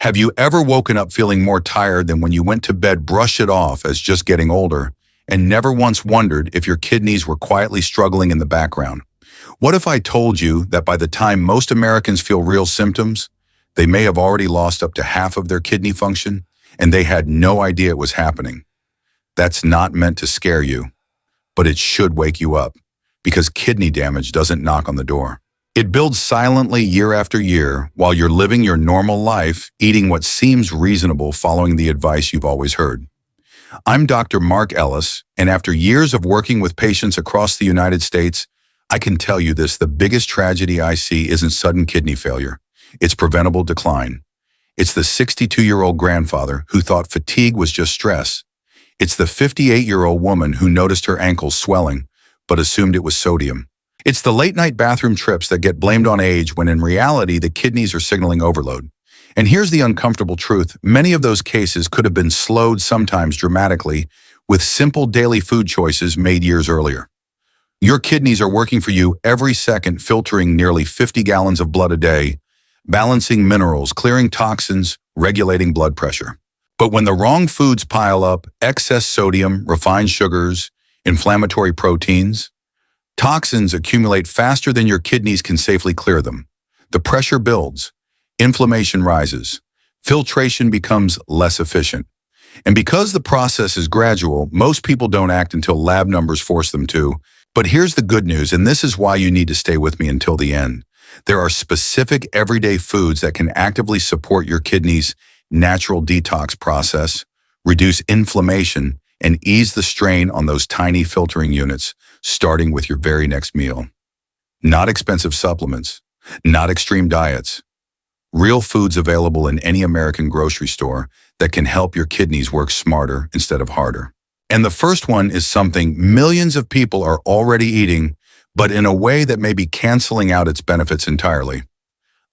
Have you ever woken up feeling more tired than when you went to bed, brush it off as just getting older, and never once wondered if your kidneys were quietly struggling in the background? What if I told you that by the time most Americans feel real symptoms, they may have already lost up to half of their kidney function, and they had no idea it was happening? That's not meant to scare you, but it should wake you up, because kidney damage doesn't knock on the door. It builds silently year after year while you're living your normal life, eating what seems reasonable, following the advice you've always heard. I'm Dr. Mark Ellis, and after years of working with patients across the United States, I can tell you this: the biggest tragedy I see isn't sudden kidney failure. It's preventable decline. It's the 62-year-old grandfather who thought fatigue was just stress. It's the 58-year-old woman who noticed her ankles swelling, but assumed it was sodium. It's the late-night bathroom trips that get blamed on age when in reality the kidneys are signaling overload. And here's the uncomfortable truth: many of those cases could have been slowed, sometimes dramatically, with simple daily food choices made years earlier. Your kidneys are working for you every second, filtering nearly 50 gallons of blood a day, balancing minerals, clearing toxins, regulating blood pressure. But when the wrong foods pile up, excess sodium, refined sugars, inflammatory proteins, toxins accumulate faster than your kidneys can safely clear them. The pressure builds, inflammation rises, filtration becomes less efficient. And because the process is gradual, most people don't act until lab numbers force them to. But here's the good news, and this is why you need to stay with me until the end. There are specific everyday foods that can actively support your kidneys' natural detox process, reduce inflammation, and ease the strain on those tiny filtering units, starting with your very next meal. Not expensive supplements, not extreme diets. Real foods available in any American grocery store that can help your kidneys work smarter instead of harder. And the first one is something millions of people are already eating, but in a way that may be canceling out its benefits entirely.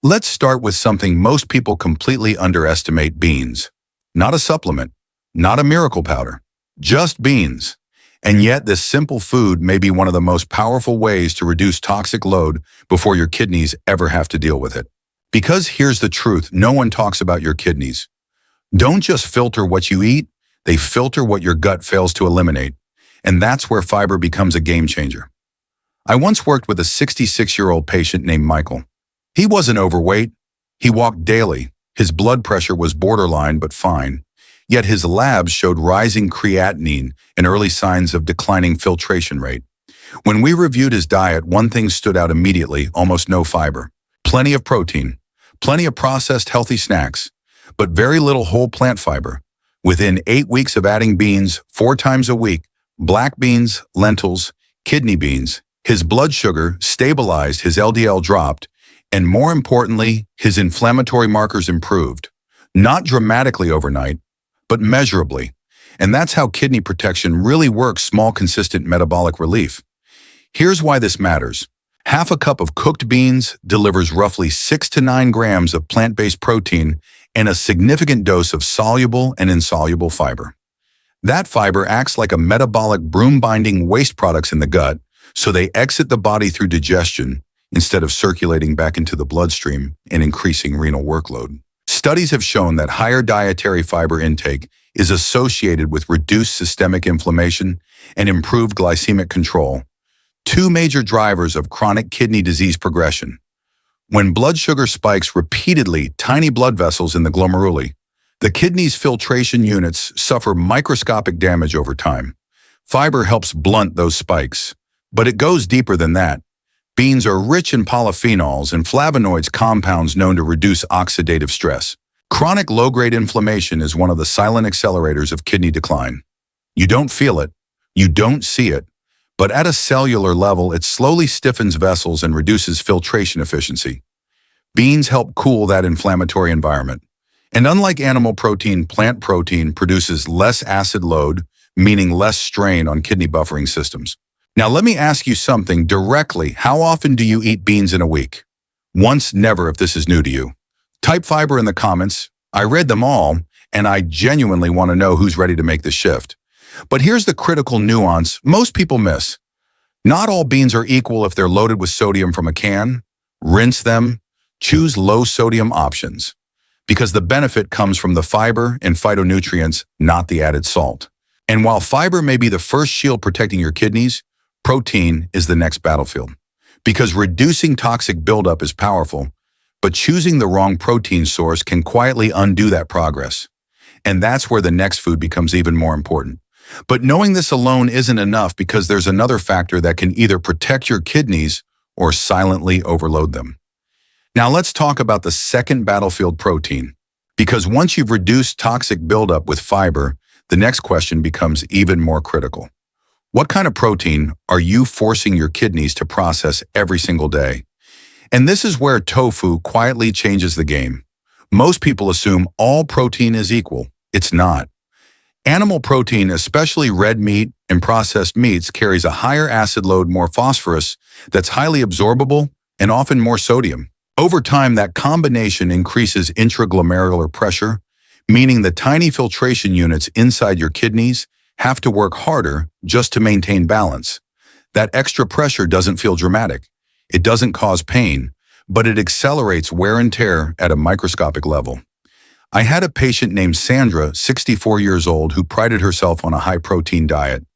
Let's start with something most people completely underestimate: beans. Not a supplement, not a miracle powder, just beans. And yet this simple food may be one of the most powerful ways to reduce toxic load before your kidneys ever have to deal with it. Because here's the truth: no one talks about your kidneys. Don't just filter what you eat, they filter what your gut fails to eliminate. And that's where fiber becomes a game changer. I once worked with a 66-year-old patient named Michael. He wasn't overweight. He walked daily. His blood pressure was borderline but fine. Yet his labs showed rising creatinine and early signs of declining filtration rate. When we reviewed his diet, one thing stood out immediately: almost no fiber. Plenty of protein, plenty of processed healthy snacks, but very little whole plant fiber. Within 8 weeks of adding beans 4 times a week, black beans, lentils, kidney beans, his blood sugar stabilized, his LDL dropped, and more importantly, his inflammatory markers improved. Not dramatically overnight, but measurably. And that's how kidney protection really works: small, consistent metabolic relief. Here's why this matters. Half a cup of cooked beans delivers roughly 6 to 9 grams of plant-based protein and a significant dose of soluble and insoluble fiber. That fiber acts like a metabolic broom, binding waste products in the gut, so they exit the body through digestion instead of circulating back into the bloodstream and increasing renal workload. Studies have shown that higher dietary fiber intake is associated with reduced systemic inflammation and improved glycemic control, 2 major drivers of chronic kidney disease progression. When blood sugar spikes repeatedly, tiny blood vessels in the glomeruli, the kidney's filtration units suffer microscopic damage over time. Fiber helps blunt those spikes, but it goes deeper than that. Beans are rich in polyphenols and flavonoids, compounds known to reduce oxidative stress. Chronic low-grade inflammation is one of the silent accelerators of kidney decline. You don't feel it, you don't see it, but at a cellular level, it slowly stiffens vessels and reduces filtration efficiency. Beans help cool that inflammatory environment. And unlike animal protein, plant protein produces less acid load, meaning less strain on kidney buffering systems. Now let me ask you something directly. How often do you eat beans in a week? Once, never if this is new to you. Type fiber in the comments. I read them all, and I genuinely want to know who's ready to make the shift. But here's the critical nuance most people miss. Not all beans are equal if they're loaded with sodium from a can. Rinse them. Choose low-sodium options. because the benefit comes from the fiber and phytonutrients, not the added salt. And while fiber may be the first shield protecting your kidneys, protein is the next battlefield. Because reducing toxic buildup is powerful, but choosing the wrong protein source can quietly undo that progress. And that's where the next food becomes even more important. But knowing this alone isn't enough, because there's another factor that can either protect your kidneys or silently overload them. Now let's talk about the second battlefield, protein. Because once you've reduced toxic buildup with fiber, the next question becomes even more critical. What kind of protein are you forcing your kidneys to process every single day? And this is where tofu quietly changes the game. Most people assume all protein is equal. It's not. Animal protein, especially red meat and processed meats, carries a higher acid load, more phosphorus, that's highly absorbable, and often more sodium. Over time, that combination increases intraglomerular pressure, meaning the tiny filtration units inside your kidneys have to work harder just to maintain balance. That extra pressure doesn't feel dramatic. It doesn't cause pain, but it accelerates wear and tear at a microscopic level. I had a patient named Sandra, 64 years old, who prided herself on a high-protein diet.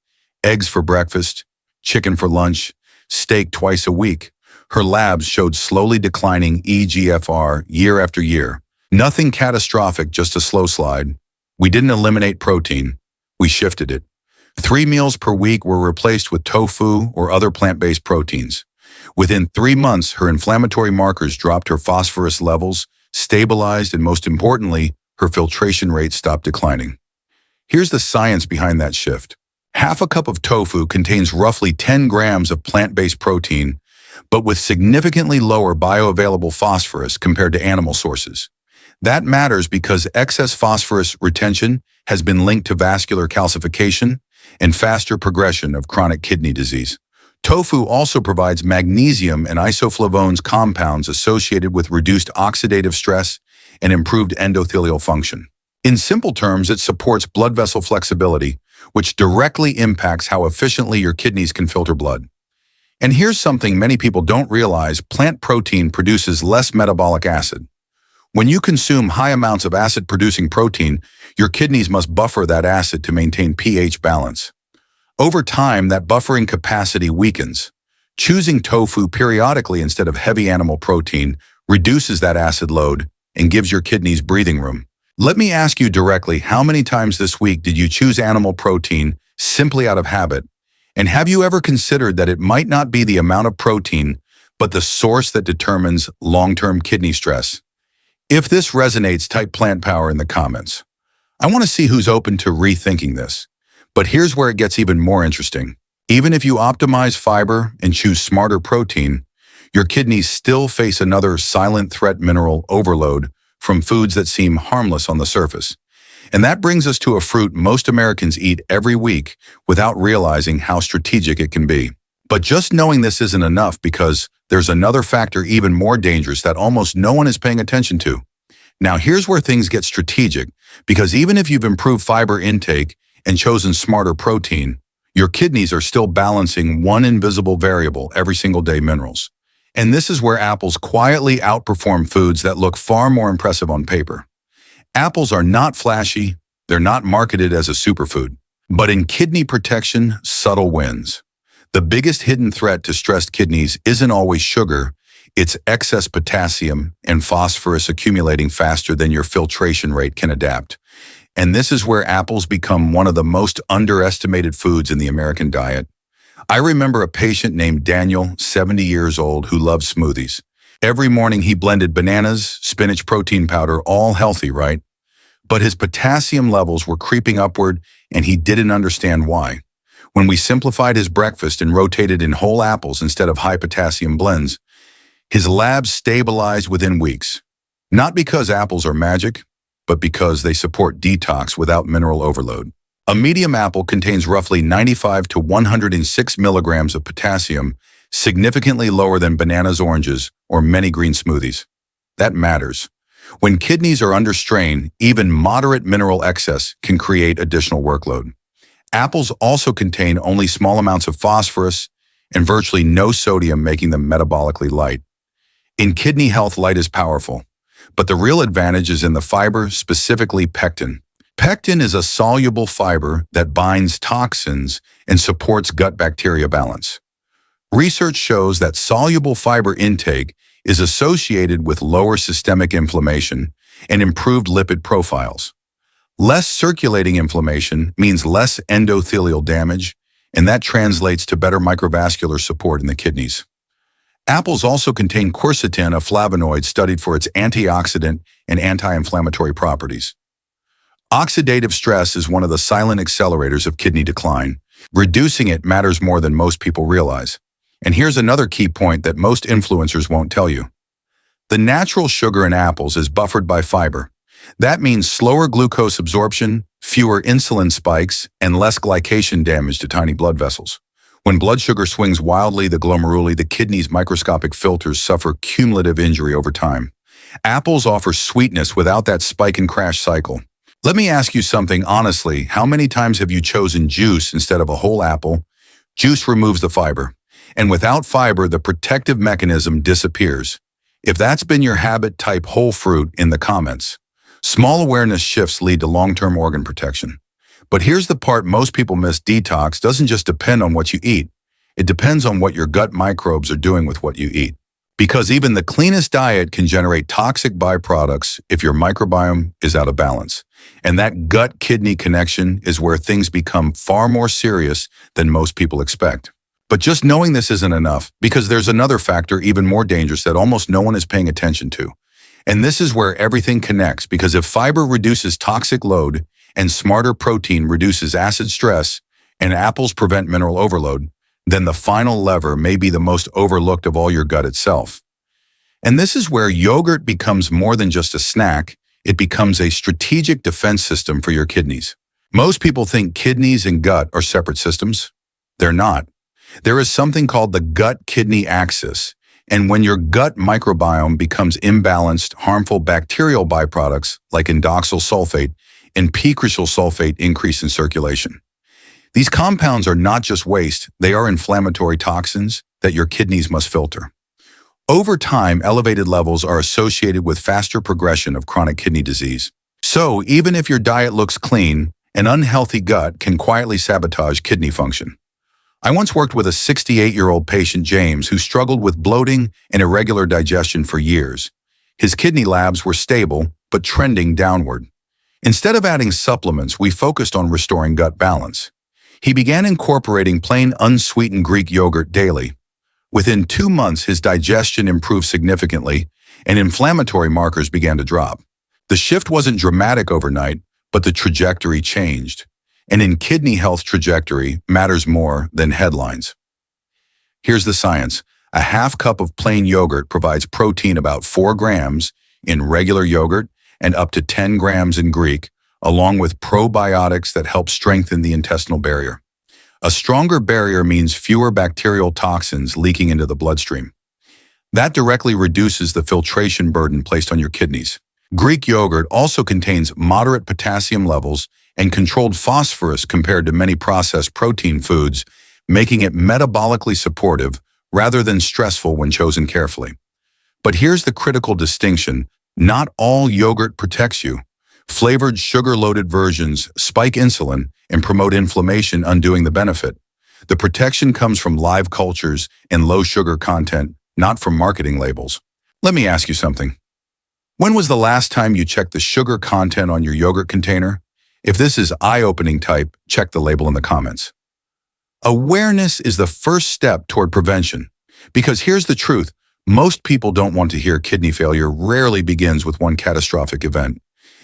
Eggs for breakfast, chicken for lunch, steak twice a week. Her labs showed slowly declining eGFR year after year. Nothing catastrophic, just a slow slide. We didn't eliminate protein. We shifted it. 3 meals per week were replaced with tofu or other plant-based proteins. Within 3 months, her inflammatory markers dropped, her phosphorus levels stabilized, and most importantly, her filtration rate stopped declining. Here's the science behind that shift. Half a cup of tofu contains roughly 10 grams of plant-based protein, but with significantly lower bioavailable phosphorus compared to animal sources. That matters because excess phosphorus retention has been linked to vascular calcification and faster progression of chronic kidney disease. Tofu also provides magnesium and isoflavones, compounds associated with reduced oxidative stress and improved endothelial function. In simple terms, it supports blood vessel flexibility, which directly impacts how efficiently your kidneys can filter blood. And here's something many people don't realize: plant protein produces less metabolic acid. When you consume high amounts of acid-producing protein, your kidneys must buffer that acid to maintain pH balance. Over time, that buffering capacity weakens. Choosing tofu periodically instead of heavy animal protein reduces that acid load and gives your kidneys breathing room. Let me ask you directly, how many times this week did you choose animal protein simply out of habit? And have you ever considered that it might not be the amount of protein, but the source that determines long-term kidney stress? If this resonates, type plant power in the comments. I want to see who's open to rethinking this. But here's where it gets even more interesting. Even if you optimize fiber and choose smarter protein, your kidneys still face another silent threat: mineral overload from foods that seem harmless on the surface. And that brings us to a fruit most Americans eat every week without realizing how strategic it can be. But just knowing this isn't enough, because there's another factor even more dangerous that almost no one is paying attention to. Now here's where things get strategic, because even if you've improved fiber intake and chosen smarter protein, your kidneys are still balancing one invisible variable every single day: minerals. And this is where apples quietly outperform foods that look far more impressive on paper. Apples are not flashy, they're not marketed as a superfood. But in kidney protection, subtle wins. The biggest hidden threat to stressed kidneys isn't always sugar, it's excess potassium and phosphorus accumulating faster than your filtration rate can adapt. And this is where apples become one of the most underestimated foods in the American diet. I remember a patient named Daniel, 70 years old, who loved smoothies. Every morning he blended bananas, spinach protein powder, all healthy, right? But his potassium levels were creeping upward, and he didn't understand why. When we simplified his breakfast and rotated in whole apples instead of high potassium blends, his labs stabilized within weeks. Not because apples are magic, but because they support detox without mineral overload. A medium apple contains roughly 95 to 106 milligrams of potassium, significantly lower than bananas, oranges, or many green smoothies. That matters. When kidneys are under strain, even moderate mineral excess can create additional workload. Apples also contain only small amounts of phosphorus and virtually no sodium, making them metabolically light. In kidney health, light is powerful. But the real advantage is in the fiber, specifically pectin. Pectin is a soluble fiber that binds toxins and supports gut bacteria balance. Research shows that soluble fiber intake is associated with lower systemic inflammation and improved lipid profiles. Less circulating inflammation means less endothelial damage, and that translates to better microvascular support in the kidneys. Apples also contain quercetin, a flavonoid studied for its antioxidant and anti-inflammatory properties. Oxidative stress is one of the silent accelerators of kidney decline. Reducing it matters more than most people realize. And here's another key point that most influencers won't tell you. The natural sugar in apples is buffered by fiber. That means slower glucose absorption, fewer insulin spikes, and less glycation damage to tiny blood vessels. When blood sugar swings wildly, the glomeruli, the kidney's microscopic filters, suffer cumulative injury over time. Apples offer sweetness without that spike and crash cycle. Let me ask you something honestly. How many times have you chosen juice instead of a whole apple? Juice removes the fiber. And without fiber, the protective mechanism disappears. If that's been your habit, type whole fruit in the comments. Small awareness shifts lead to long-term organ protection. But here's the part most people miss. Detox doesn't just depend on what you eat. It depends on what your gut microbes are doing with what you eat. Because even the cleanest diet can generate toxic byproducts if your microbiome is out of balance. And that gut-kidney connection is where things become far more serious than most people expect. But just knowing this isn't enough, because there's another factor even more dangerous that almost no one is paying attention to. And this is where everything connects, because if fiber reduces toxic load and smarter protein reduces acid stress and apples prevent mineral overload, then the final lever may be the most overlooked of all, your gut itself. And this is where yogurt becomes more than just a snack. It becomes a strategic defense system for your kidneys. Most people think kidneys and gut are separate systems. They're not. There is something called the gut-kidney axis, and when your gut microbiome becomes imbalanced, harmful bacterial byproducts like indoxyl sulfate and picrosyl sulfate increase in circulation. These compounds are not just waste, they are inflammatory toxins that your kidneys must filter. Over time, elevated levels are associated with faster progression of chronic kidney disease. So, even if your diet looks clean, an unhealthy gut can quietly sabotage kidney function. I once worked with a 68-year-old patient, James, who struggled with bloating and irregular digestion for years. His kidney labs were stable, but trending downward. Instead of adding supplements, we focused on restoring gut balance. He began incorporating plain, unsweetened Greek yogurt daily. Within 2 months, his digestion improved significantly, and inflammatory markers began to drop. The shift wasn't dramatic overnight, but the trajectory changed. And in kidney health, trajectory matters more than headlines. Here's the science. A half cup of plain yogurt provides protein about 4 grams in regular yogurt and up to 10 grams in Greek, along with probiotics that help strengthen the intestinal barrier. A stronger barrier means fewer bacterial toxins leaking into the bloodstream. That directly reduces the filtration burden placed on your kidneys. Greek yogurt also contains moderate potassium levels and controlled phosphorus compared to many processed protein foods, making it metabolically supportive rather than stressful when chosen carefully. But here's the critical distinction. Not all yogurt protects you. Flavored, sugar-loaded versions spike insulin and promote inflammation, undoing the benefit. The protection comes from live cultures and low sugar content, not from marketing labels. Let me ask you something. When was the last time you checked the sugar content on your yogurt container? If this is eye-opening, type, check the label in the comments. Awareness is the first step toward prevention. Because here's the truth, most people don't want to hear kidney failure rarely begins with one catastrophic event.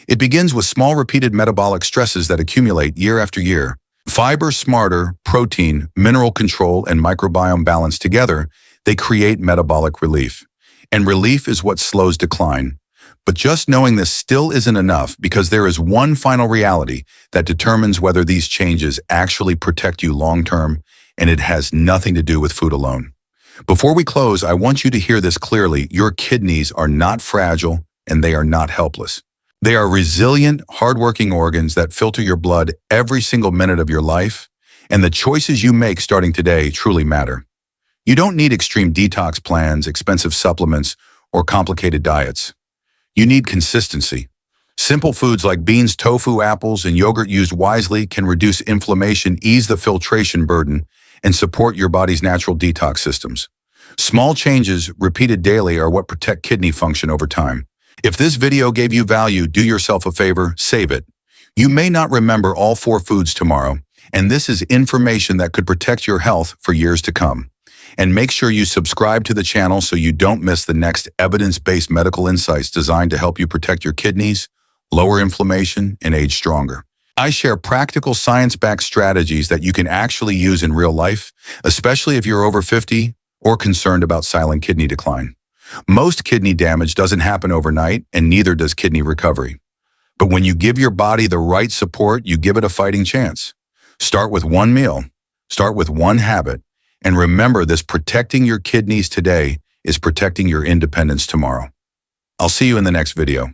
It begins with small repeated metabolic stresses that accumulate year after year. Fiber, smarter, protein, mineral control, and microbiome balance together, they create metabolic relief. And relief is what slows decline. But just knowing this still isn't enough, because there is one final reality that determines whether these changes actually protect you long-term, and it has nothing to do with food alone. Before we close, I want you to hear this clearly. Your kidneys are not fragile, and they are not helpless. They are resilient, hardworking organs that filter your blood every single minute of your life, and the choices you make starting today truly matter. You don't need extreme detox plans, expensive supplements, or complicated diets. You need consistency. Simple foods like beans, tofu, apples, and yogurt used wisely can reduce inflammation, ease the filtration burden, and support your body's natural detox systems. Small changes repeated daily are what protect kidney function over time. If this video gave you value, do yourself a favor, save it. You may not remember all 4 foods tomorrow, and this is information that could protect your health for years to come. And make sure you subscribe to the channel so you don't miss the next evidence-based medical insights designed to help you protect your kidneys, lower inflammation, and age stronger. I share practical science-backed strategies that you can actually use in real life, especially if you're over 50 or concerned about silent kidney decline. Most kidney damage doesn't happen overnight, and neither does kidney recovery. But when you give your body the right support, you give it a fighting chance. Start with one meal, start with one habit, and remember this: protecting your kidneys today is protecting your independence tomorrow. I'll see you in the next video.